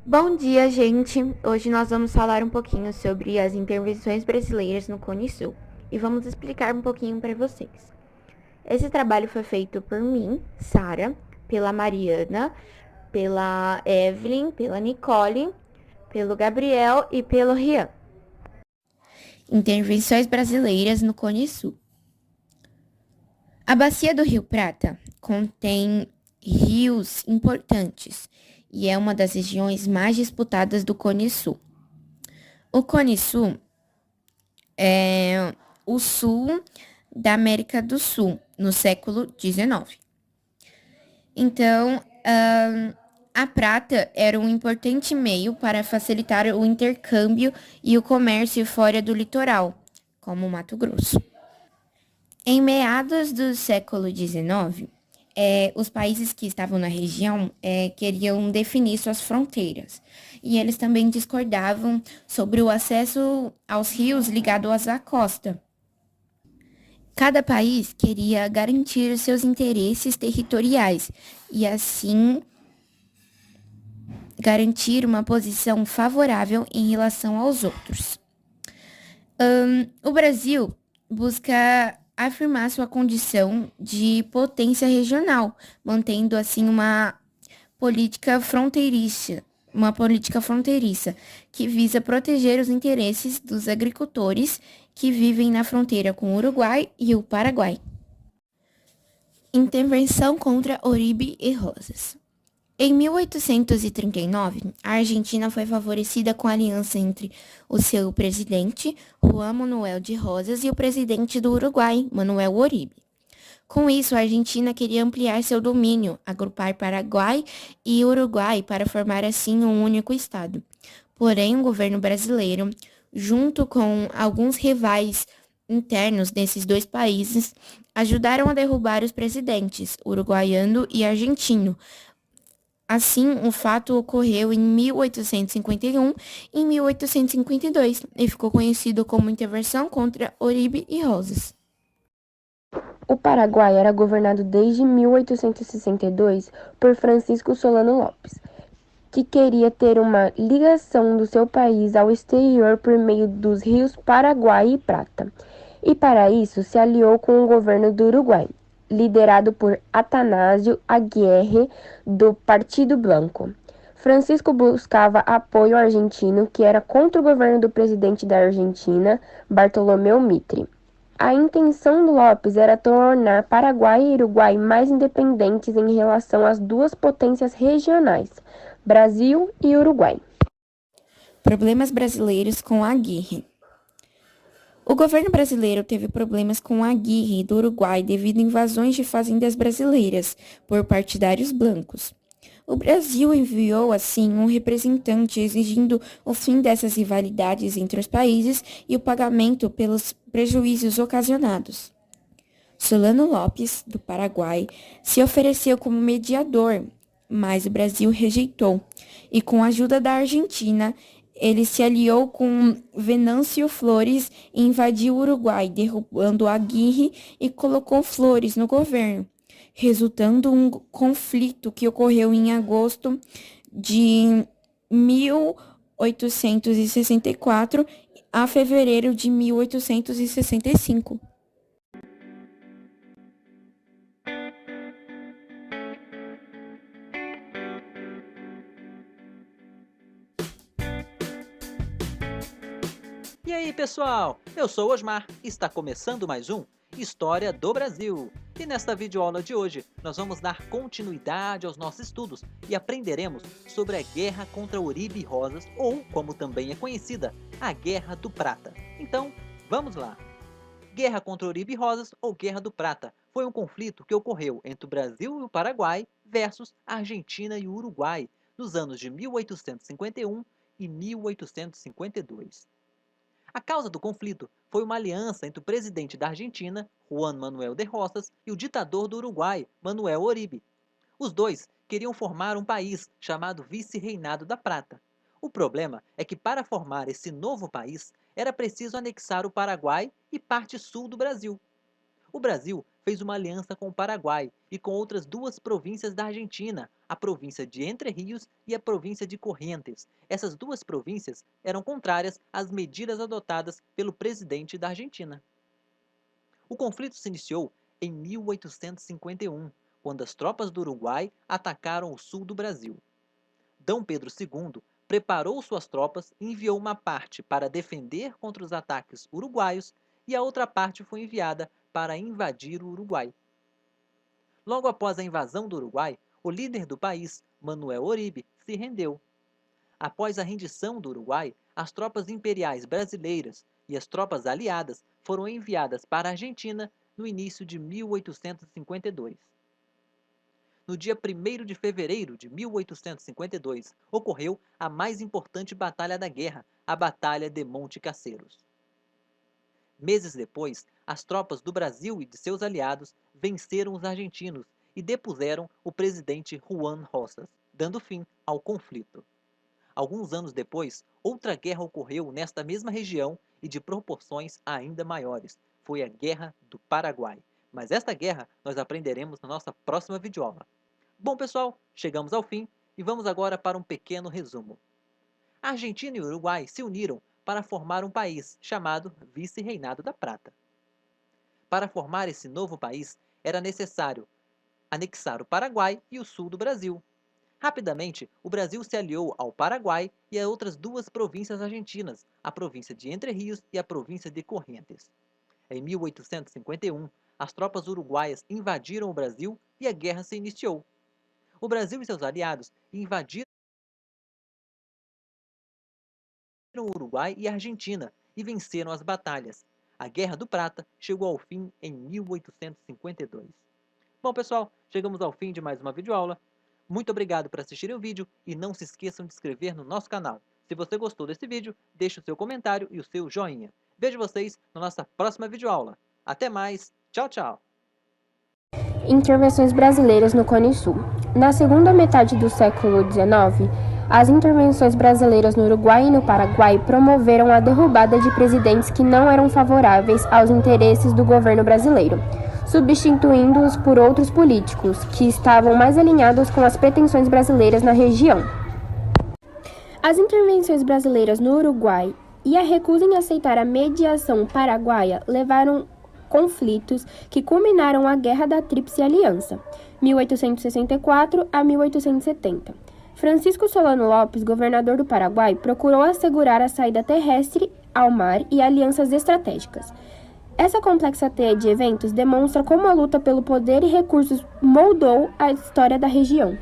Bom dia, gente! Hoje nós vamos falar um pouquinho sobre as intervenções brasileiras no Cone Sul e vamos explicar um pouquinho para vocês. Esse trabalho foi feito por mim, Sara, pela Mariana, pela Evelyn, pela Nicole, pelo Gabriel e pelo Rian. Intervenções brasileiras no Cone Sul. A bacia do Rio Prata contém rios importantes e é uma das regiões mais disputadas do Cone Sul. O Cone Sul é o sul da América do Sul, no século XIX. Então, a prata era um importante meio para facilitar o intercâmbio e o comércio fora do litoral, como o Mato Grosso. Em meados do século XIX, os países que estavam na região queriam definir suas fronteiras. E eles também discordavam sobre o acesso aos rios ligados à costa. Cada país queria garantir seus interesses territoriais e, assim, garantir uma posição favorável em relação aos outros. O Brasil busca afirmar sua condição de potência regional, mantendo assim uma política fronteiriça que visa proteger os interesses dos agricultores que vivem na fronteira com o Uruguai e o Paraguai. Intervenção contra Oribe e Rosas. Em 1839, a Argentina foi favorecida com a aliança entre o seu presidente, Juan Manuel de Rosas, e o presidente do Uruguai, Manuel Oribe. Com isso, a Argentina queria ampliar seu domínio, agrupar Paraguai e Uruguai para formar assim um único estado. Porém, o governo brasileiro, junto com alguns rivais internos desses dois países, ajudaram a derrubar os presidentes, uruguaiano e argentino. Assim, o fato ocorreu em 1851 e 1852 e ficou conhecido como Intervenção contra Oribe e Rosas. O Paraguai era governado desde 1862 por Francisco Solano Lopes, que queria ter uma ligação do seu país ao exterior por meio dos rios Paraguai e Prata, e para isso se aliou com o governo do Uruguai, liderado por Atanásio Aguirre, do Partido Blanco. Francisco buscava apoio argentino, que era contra o governo do presidente da Argentina, Bartolomeu Mitre. A intenção do Lopes era tornar Paraguai e Uruguai mais independentes em relação às duas potências regionais, Brasil e Uruguai. Problemas brasileiros com Aguirre. O governo brasileiro teve problemas com Aguirre do Uruguai devido a invasões de fazendas brasileiras por partidários blancos. O Brasil enviou, assim, um representante exigindo o fim dessas rivalidades entre os países e o pagamento pelos prejuízos ocasionados. Solano Lopes, do Paraguai, se ofereceu como mediador, mas o Brasil rejeitou, e com a ajuda da Argentina, ele se aliou com Venâncio Flores e invadiu o Uruguai, derrubando Aguirre e colocou Flores no governo, resultando um conflito que ocorreu em agosto de 1864 a fevereiro de 1865. E aí, pessoal? Eu sou o Osmar e está começando mais um História do Brasil. E nesta videoaula de hoje, nós vamos dar continuidade aos nossos estudos e aprenderemos sobre a Guerra contra Oribe e Rosas, ou, como também é conhecida, a Guerra do Prata. Então, vamos lá! Guerra contra Oribe e Rosas, ou Guerra do Prata, foi um conflito que ocorreu entre o Brasil e o Paraguai versus a Argentina e o Uruguai, nos anos de 1851 e 1852. A causa do conflito foi uma aliança entre o presidente da Argentina, Juan Manuel de Rosas, e o ditador do Uruguai, Manuel Oribe. Os dois queriam formar um país chamado Vice-Reinado da Prata. O problema é que para formar esse novo país, era preciso anexar o Paraguai e parte sul do Brasil. O Brasil fez uma aliança com o Paraguai e com outras duas províncias da Argentina, a província de Entre Rios e a província de Corrientes. Essas duas províncias eram contrárias às medidas adotadas pelo presidente da Argentina. O conflito se iniciou em 1851, quando as tropas do Uruguai atacaram o sul do Brasil. D. Pedro II preparou suas tropas e enviou uma parte para defender contra os ataques uruguaios e a outra parte foi enviada para invadir o Uruguai. Logo após a invasão do Uruguai, o líder do país, Manuel Oribe, se rendeu. Após a rendição do Uruguai, as tropas imperiais brasileiras e as tropas aliadas foram enviadas para a Argentina no início de 1852. No dia 1º de fevereiro de 1852, ocorreu a mais importante batalha da guerra, a Batalha de Monte Caseros. Meses depois, as tropas do Brasil e de seus aliados venceram os argentinos e depuseram o presidente Juan Rosas, dando fim ao conflito. Alguns anos depois, outra guerra ocorreu nesta mesma região e de proporções ainda maiores. Foi a Guerra do Paraguai. Mas esta guerra nós aprenderemos na nossa próxima videoaula. Bom, pessoal, chegamos ao fim e vamos agora para um pequeno resumo. A Argentina e o Uruguai se uniram para formar um país chamado Vice-Reinado da Prata. Para formar esse novo país, era necessário anexar o Paraguai e o sul do Brasil. Rapidamente, o Brasil se aliou ao Paraguai e a outras duas províncias argentinas, a província de Entre Rios e a província de Corrientes. Em 1851, as tropas uruguaias invadiram o Brasil e a guerra se iniciou. O Brasil e seus aliados invadiram o Uruguai e a Argentina e venceram as batalhas. A Guerra do Prata chegou ao fim em 1852. Bom, pessoal, chegamos ao fim de mais uma videoaula. Muito obrigado por assistirem o vídeo e não se esqueçam de se inscrever no nosso canal. Se você gostou desse vídeo, deixe o seu comentário e o seu joinha. Vejo vocês na nossa próxima videoaula. Até mais, tchau, tchau! Intervenções brasileiras no Cone Sul. Na segunda metade do século XIX, as intervenções brasileiras no Uruguai e no Paraguai promoveram a derrubada de presidentes que não eram favoráveis aos interesses do governo brasileiro, substituindo-os por outros políticos que estavam mais alinhados com as pretensões brasileiras na região. As intervenções brasileiras no Uruguai e a recusa em aceitar a mediação paraguaia levaram conflitos que culminaram a Guerra da Tríplice Aliança, 1864 a 1870. Francisco Solano Lopes, governador do Paraguai, procurou assegurar a saída terrestre ao mar e alianças estratégicas. Essa complexa teia de eventos demonstra como a luta pelo poder e recursos moldou a história da região.